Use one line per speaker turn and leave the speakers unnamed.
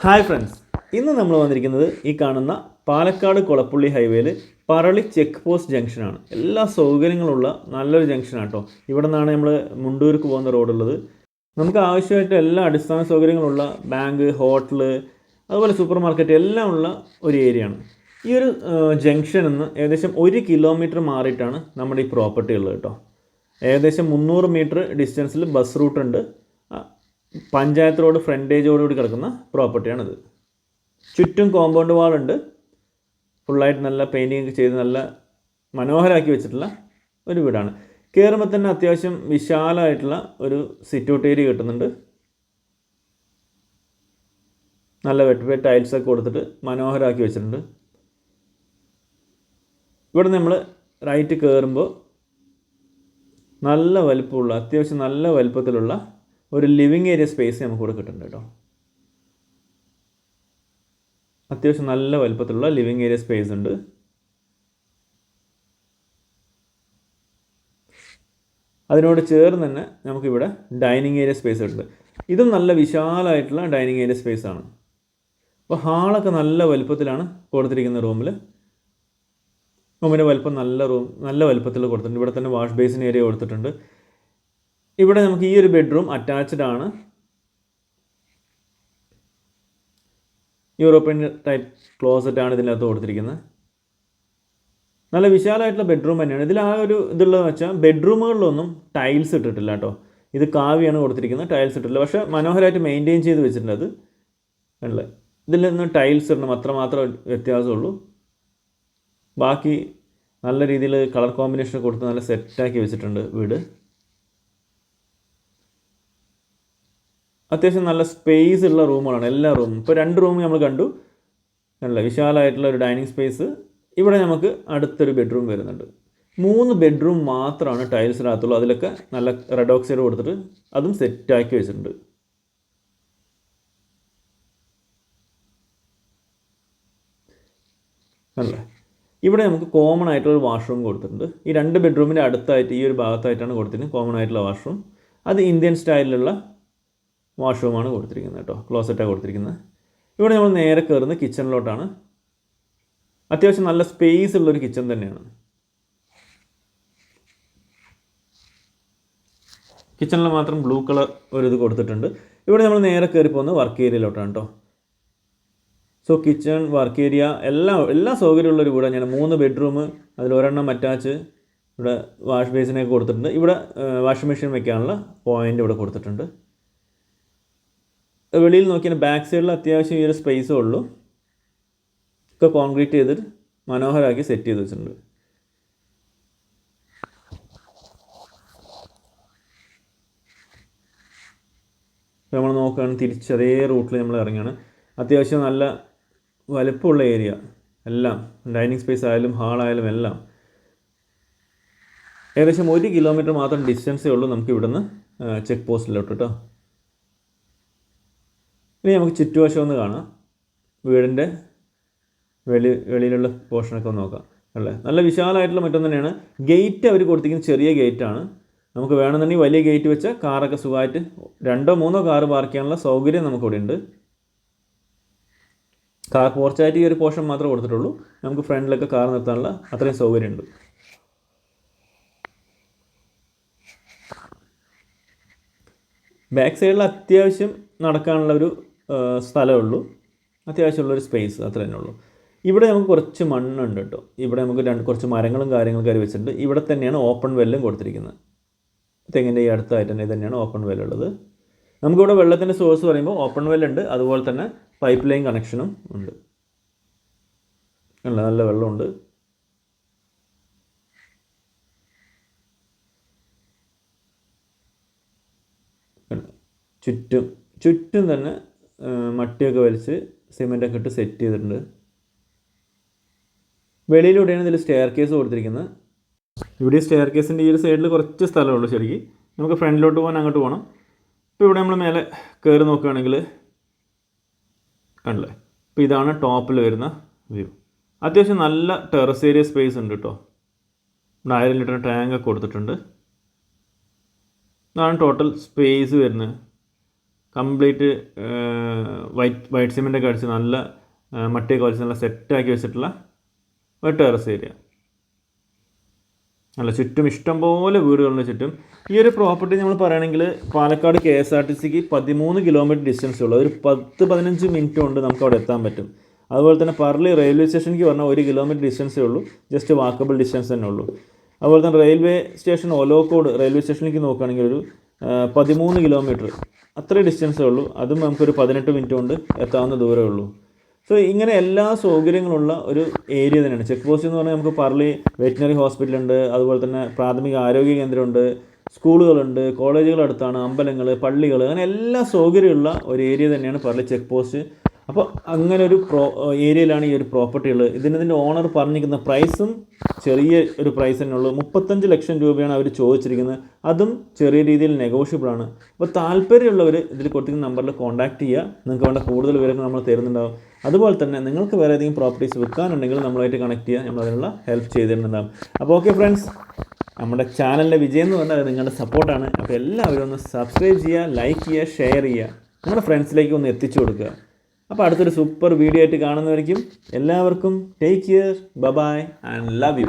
Hi friends, ഇന്ന് നമ്മൾ വന്നിരിക്കുന്നത് ഈ കാണുന്ന പാലക്കാട് കൊളപ്പുള്ളി ഹൈവേയിൽ പറളി ചെക്ക് പോസ്റ്റ് ജംഗ്ഷനാണ്. എല്ലാ സൗകര്യങ്ങളുള്ള നല്ലൊരു ജംഗ്ഷനാണ് കേട്ടോ. ഇവിടെ നിന്നാണ് നമ്മൾ മുണ്ടൂർക്ക് പോകുന്ന റോഡുള്ളത്. നമുക്ക് ആവശ്യമായിട്ട് എല്ലാ അടിസ്ഥാന സൗകര്യങ്ങളുള്ള ബാങ്ക്, ഹോട്ടൽ, അതുപോലെ സൂപ്പർ മാർക്കറ്റ് എല്ലാം ഉള്ള ഒരു ഏരിയയാണ്. ഈ ഒരു ജംഗ്ഷനിൽ നിന്ന് ഏകദേശം 1 കിലോമീറ്റർ മാറിയിട്ടാണ് നമ്മുടെ ഈ പ്രോപ്പർട്ടി ഉള്ളത് കേട്ടോ. ഏകദേശം 300 മീറ്റർ ഡിസ്റ്റൻസിൽ ബസ് റൂട്ട് ഉണ്ട്. പഞ്ചായത്ത് റോഡ് ഫ്രണ്ടേജോടുകൂടി കിടക്കുന്ന പ്രോപ്പർട്ടിയാണിത്. ചുറ്റും കോമ്പൗണ്ട് വാളുണ്ട്. ഫുള്ളായിട്ട് നല്ല പെയിൻറ്റിങ് ഒക്കെ ചെയ്ത് നല്ല മനോഹരമാക്കി വെച്ചിട്ടുള്ള ഒരു വീടാണ്. കയറുമ്പോൾ തന്നെ അത്യാവശ്യം വിശാലമായിട്ടുള്ള ഒരു സിറ്റ് ഔട്ട് ഏരിയ കിട്ടുന്നുണ്ട്. നല്ല വെട്ട് ടൈൽസൊക്കെ കൊടുത്തിട്ട് മനോഹരമാക്കി വെച്ചിട്ടുണ്ട്. ഇവിടെ നമ്മൾ റൈറ്റ് കയറുമ്പോൾ നല്ല വലിപ്പമുള്ള, അത്യാവശ്യം നല്ല വലിപ്പത്തിലുള്ള ഒരു ലിവിങ് ഏരിയ സ്പേസ് നമുക്ക് ഇവിടെ കിട്ടുന്നുണ്ട് കേട്ടോ. അത്യാവശ്യം നല്ല വലിപ്പത്തിലുള്ള ലിവിങ് ഏരിയ സ്പേസ് ഉണ്ട്. അതിനോട് ചേർന്ന് തന്നെ നമുക്കിവിടെ ഡൈനിങ് ഏരിയ സ്പേസ് ഉണ്ട്. ഇതും നല്ല വിശാലമായിട്ടുള്ള ഡൈനിങ് ഏരിയ സ്പേസ് ആണ്. അപ്പോൾ ഹാളൊക്കെ നല്ല വലിപ്പത്തിലാണ് കൊടുത്തിരിക്കുന്ന റൂമിൻ്റെ വലിപ്പം നല്ല വലിപ്പത്തിൽ കൊടുത്തിട്ടുണ്ട്. ഇവിടെ തന്നെ വാഷ് ബേസിൻ ഏരിയ കൊടുത്തിട്ടുണ്ട്. ഇവിടെ നമുക്ക് ഈ ഒരു ബെഡ്റൂം അറ്റാച്ച്ഡ് ആണ്. യൂറോപ്യൻ ടൈപ്പ് ക്ലോസറ്റാണ് ഇതിനകത്ത് കൊടുത്തിരിക്കുന്നത്. നല്ല വിശാലമായിട്ടുള്ള ബെഡ്റൂം തന്നെയാണ്. ഇതിൽ ആ ഒരു ഇതുള്ളതെന്ന് വെച്ചാൽ ബെഡ്റൂമുകളിലൊന്നും ടൈൽസ് ഇട്ടിട്ടില്ല കേട്ടോ. ഇത് കാവിയാണ് കൊടുത്തിരിക്കുന്നത്, ടൈൽസ് ഇട്ടിട്ടില്ല. പക്ഷേ മനോഹരമായിട്ട് മെയിൻറ്റെയിൻ ചെയ്ത് വെച്ചിട്ടുണ്ട്. അത് അല്ലേ, ഇതിൽ നിന്ന് ടൈൽസ് ഇടണം, അത്രമാത്രം വ്യത്യാസമുള്ളൂ. ബാക്കി നല്ല രീതിയിൽ കളർ കോമ്പിനേഷൻ കൊടുത്ത് നല്ല സെറ്റാക്കി വെച്ചിട്ടുണ്ട് വീട്. അത്യാവശ്യം നല്ല സ്പേസ് ഉള്ള റൂമുകളാണ് എല്ലാ റൂമും. ഇപ്പോൾ 2 റൂം നമ്മൾ കണ്ടു. നല്ല വിശാലമായിട്ടുള്ള ഒരു ഡൈനിങ് സ്പേസ്. ഇവിടെ നമുക്ക് അടുത്തൊരു ബെഡ്റൂം വരുന്നുണ്ട്. 3 ബെഡ്റൂം മാത്രമാണ് ടൈൽസിനകത്തുള്ളൂ. അതിലൊക്കെ നല്ല റെഡ് ഓക്സൈഡ് കൊടുത്തിട്ട് അതും സെറ്റാക്കി വെച്ചിട്ടുണ്ട്. അല്ല, ഇവിടെ നമുക്ക് കോമൺ ആയിട്ടുള്ളൊരു വാഷ്റൂം കൊടുത്തിട്ടുണ്ട്. ഈ 2 ബെഡ്റൂമിൻ്റെ അടുത്തായിട്ട് ഈ ഒരു ഭാഗത്തായിട്ടാണ് കൊടുത്തിരിക്കുന്നത് കോമൺ ആയിട്ടുള്ള വാഷ്റൂം. അത് ഇന്ത്യൻ സ്റ്റൈലിലുള്ള വാഷ്റൂമാണ് കൊടുത്തിരിക്കുന്നത് കേട്ടോ, ക്ലോസറ്റാണ് കൊടുത്തിരിക്കുന്നത്. ഇവിടെ നമ്മൾ നേരെ കയറുന്നത് കിച്ചണിലോട്ടാണ്. അത്യാവശ്യം നല്ല സ്പേസ് ഉള്ളൊരു കിച്ചൺ തന്നെയാണ്. കിച്ചണിൽ മാത്രം ബ്ലൂ കളർ ഒരു ഇത് കൊടുത്തിട്ടുണ്ട്. ഇവിടെ നമ്മൾ നേരെ കയറി പോകുന്നത് വർക്ക് ഏരിയയിലോട്ടാണ് കേട്ടോ. സോ കിച്ചൺ, വർക്ക് ഏരിയ എല്ലാ സൗകര്യമുള്ളൊരു വീട് തന്നെയാണ്. 3 ബെഡ്റൂം, അതിൽ ഒരെണ്ണം അറ്റാച്ച്. ഇവിടെ വാഷ് ബേസിനൊക്കെ കൊടുത്തിട്ടുണ്ട്. ഇവിടെ വാഷിംഗ് മെഷീൻ വെക്കാനുള്ള പോയിൻ്റ് ഇവിടെ കൊടുത്തിട്ടുണ്ട്. വെളിയിൽ നോക്കിയാൽ ബാക്ക് സൈഡിൽ അത്യാവശ്യം ഈ ഒരു സ്പേസേ ഉള്ളൂ. ഒക്കെ കോൺക്രീറ്റ് ചെയ്തിട്ട് മനോഹരമാക്കി സെറ്റ് ചെയ്ത് വെച്ചിട്ടുണ്ട്. നമ്മൾ നോക്കുകയാണെങ്കിൽ തിരിച്ച് അതേ റൂട്ടിൽ നമ്മൾ ഇറങ്ങുകയാണ്. അത്യാവശ്യം നല്ല വലുപ്പമുള്ള ഏരിയ എല്ലാം, ഡൈനിങ് സ്പേസ് ആയാലും ഹാളായാലും എല്ലാം. ഏകദേശം 1 കിലോമീറ്റർ മാത്രം ഡിസ്റ്റൻസേ ഉള്ളൂ നമുക്ക് ഇവിടുന്ന് ചെക്ക് പോസ്റ്റിലോട്ട് കേട്ടോ. ഇനി നമുക്ക് ചുറ്റുവശം ഒന്ന് കാണാം. വീടിൻ്റെ വെളിയിലുള്ള പോർഷനൊക്കെ ഒന്ന് നോക്കാം. അല്ലേ, നല്ല വിശാലമായിട്ടുള്ള മറ്റൊന്ന് തന്നെയാണ്. ഗേറ്റ് അവർ കൊടുത്തിരിക്കുന്നത് ചെറിയ ഗേറ്റാണ്. നമുക്ക് വേണമെന്നുണ്ടെങ്കിൽ വലിയ ഗേറ്റ് വെച്ചാൽ കാറൊക്കെ സുഖമായിട്ട് 2-3 കാറ് പാർക്ക് ചെയ്യാനുള്ള സൗകര്യം നമുക്കിവിടെ ഉണ്ട്. കാർ പോർച്ചായിട്ട് ഈ ഒരു പോർഷൻ മാത്രമേ കൊടുത്തിട്ടുള്ളൂ. നമുക്ക് ഫ്രണ്ടിലൊക്കെ കാർ നിർത്താനുള്ള അത്രയും സൗകര്യമുണ്ട്. ബാക്ക് സൈഡിൽ അത്യാവശ്യം നടക്കാനുള്ള ഒരു സ്ഥലമേ ഉള്ളൂ. അത്യാവശ്യമുള്ളൊരു സ്പേസ് അത്ര തന്നെ ഉള്ളൂ. ഇവിടെ നമുക്ക് കുറച്ച് മണ്ണുണ്ട് കേട്ടോ. ഇവിടെ നമുക്ക് കുറച്ച് മരങ്ങളും കാര്യങ്ങളൊക്കെ വെച്ചിട്ടുണ്ട്. ഇവിടെ തന്നെയാണ് ഓപ്പൺ വെല്ലും കൊടുത്തിരിക്കുന്നത്. തെങ്ങിൻ്റെ ഈ അടുത്തായിട്ട് തന്നെ തന്നെയാണ് ഓപ്പൺ വെല്ലുള്ളത്. നമുക്കിവിടെ വെള്ളത്തിൻ്റെ സോഴ്സ് പറയുമ്പോൾ ഓപ്പൺ വെല്ലുണ്ട്, അതുപോലെ തന്നെ പൈപ്പ് ലൈൻ കണക്ഷനും ഉണ്ട്. നല്ല വെള്ളമുണ്ട്. ചുറ്റും തന്നെ മട്ടിയൊക്കെ വലിച്ച് സിമെൻറ്റൊക്കെ ഇട്ട് സെറ്റ് ചെയ്തിട്ടുണ്ട്. വെളിയിലൂടെയാണ് ഇതിൽ സ്റ്റെയർ കേസ് കൊടുത്തിരിക്കുന്നത്. ഇവിടെ സ്റ്റെയർ കേസിൻ്റെ ഈ ഒരു സൈഡിൽ കുറച്ച് സ്ഥലമുള്ളൂ. ശരിക്കും നമുക്ക് ഫ്രണ്ടിലോട്ട് പോകാൻ അങ്ങോട്ട് പോകണം. ഇപ്പോൾ ഇവിടെ നമ്മൾ മേലെ കയറി നോക്കുകയാണെങ്കിൽ കണ്ടില്ലേ, ഇപ്പോൾ ഇതാണ് ടോപ്പിൽ വരുന്ന വ്യൂ. അത്യാവശ്യം നല്ല ടെറസ് ഏരിയ സ്പേസ് ഉണ്ട് കേട്ടോ. 1000 ലിറ്റർ ടാങ്കൊക്കെ കൊടുത്തിട്ടുണ്ട്. ഇതാണ് ടോട്ടൽ സ്പേസ് വരുന്നത്. കംപ്ലീറ്റ് വൈറ്റ് സിമെൻ്റൊക്കെ അടിച്ച് നല്ല മട്ടിയൊക്കെ വലിച്ച് നല്ല സെറ്റാക്കി വെച്ചിട്ടുള്ള ഒരു ടെറസ് ഏരിയ. അല്ല, ചുറ്റും ഇഷ്ടംപോലെ വീടുകളിന് ചുറ്റും. ഈ ഒരു പ്രോപ്പർട്ടി നമ്മൾ പറയുകയാണെങ്കിൽ പാലക്കാട് KSRTCക്ക് 13 കിലോമീറ്റർ ഡിസ്റ്റൻസേ ഉള്ളൂ. ഒരു 10-15 മിനിറ്റ് കൊണ്ട് നമുക്ക് അവിടെ എത്താൻ പറ്റും. അതുപോലെ തന്നെ പറളി റെയിൽവേ സ്റ്റേഷനിലേക്ക് പറഞ്ഞാൽ 1 കിലോമീറ്റർ ഡിസ്റ്റൻസേ ഉള്ളൂ, ജസ്റ്റ് വാക്കബിൾ ഡിസ്റ്റൻസ് തന്നെ ഉള്ളൂ. അതുപോലെ തന്നെ റെയിൽവേ സ്റ്റേഷൻ ഒലോക്കോട് റെയിൽവേ സ്റ്റേഷനിലേക്ക് നോക്കുകയാണെങ്കിൽ ഒരു 13 കിലോമീറ്റർ അത്രയും ഡിസ്റ്റൻസേ ഉള്ളൂ. അതും നമുക്കൊരു 18 മിനിറ്റ് കൊണ്ട് എത്താവുന്ന ദൂരമേ ഉള്ളൂ. സോ ഇങ്ങനെ എല്ലാ സൗകര്യങ്ങളുള്ള ഒരു ഏരിയ തന്നെയാണ് ചെക്ക് പോസ്റ്റ് എന്ന് പറഞ്ഞാൽ. നമുക്ക് പറളി വെറ്റിനറി ഹോസ്പിറ്റലുണ്ട്, അതുപോലെ തന്നെ പ്രാഥമിക ആരോഗ്യ കേന്ദ്രമുണ്ട്, സ്കൂളുകളുണ്ട്, കോളേജുകൾ അടുത്താണ്, അമ്പലങ്ങൾ, പള്ളികൾ, അങ്ങനെ എല്ലാ സൗകര്യമുള്ള ഒരു ഏരിയ തന്നെയാണ് പറളി ചെക്ക് പോസ്റ്റ്. അപ്പോൾ അങ്ങനെ ഒരു ഏരിയയിലാണ് ഈ ഒരു പ്രോപ്പർട്ടി ഉള്ളത്. ഇതിൻ്റെ ഓണർ പറഞ്ഞിരിക്കുന്ന പ്രൈസും ചെറിയ ഒരു പ്രൈസ് തന്നെ ഉള്ളൂ. 35 ലക്ഷം രൂപയാണ് അവർ ചോദിച്ചിരിക്കുന്നത്. അതും ചെറിയ രീതിയിൽ നെഗോഷ്യബിളാണ്. അപ്പോൾ താല്പര്യമുള്ളവർ ഇതിൽ കൊടുത്തിരിക്കുന്ന നമ്പറിൽ കോൺടാക്റ്റ് ചെയ്യുക. നിങ്ങൾക്ക് വേണ്ട കൂടുതൽ വിവരങ്ങൾ നമ്മൾ തരുന്നുണ്ടാവും. അതുപോലെ തന്നെ നിങ്ങൾക്ക് വേറെ ഏതെങ്കിലും പ്രോപ്പർട്ടീസ് വിൽക്കാനുണ്ടെങ്കിൽ നമ്മളായിട്ട് കണക്ട് ചെയ്യുക, നമ്മൾ അതിനുള്ള ഹെൽപ്പ് ചെയ്തിട്ടുണ്ടാകും. അപ്പോൾ ഓക്കെ ഫ്രണ്ട്സ്, നമ്മുടെ ചാനലിൻ്റെ വിജയം എന്ന് പറഞ്ഞാൽ നിങ്ങളുടെ സപ്പോർട്ടാണ്. അപ്പോൾ എല്ലാവരും ഒന്ന് സബ്സ്ക്രൈബ് ചെയ്യുക, ലൈക്ക് ചെയ്യുക, ഷെയർ ചെയ്യുക, നിങ്ങളുടെ ഫ്രണ്ട്സിലേക്ക് ഒന്ന് എത്തിച്ചു കൊടുക്കുക. അപ്പോൾ അടുത്തൊരു സൂപ്പർ വീഡിയോ ആയിട്ട് കാണുന്നവരിക്കും എല്ലാവർക്കും take care, bye and love U.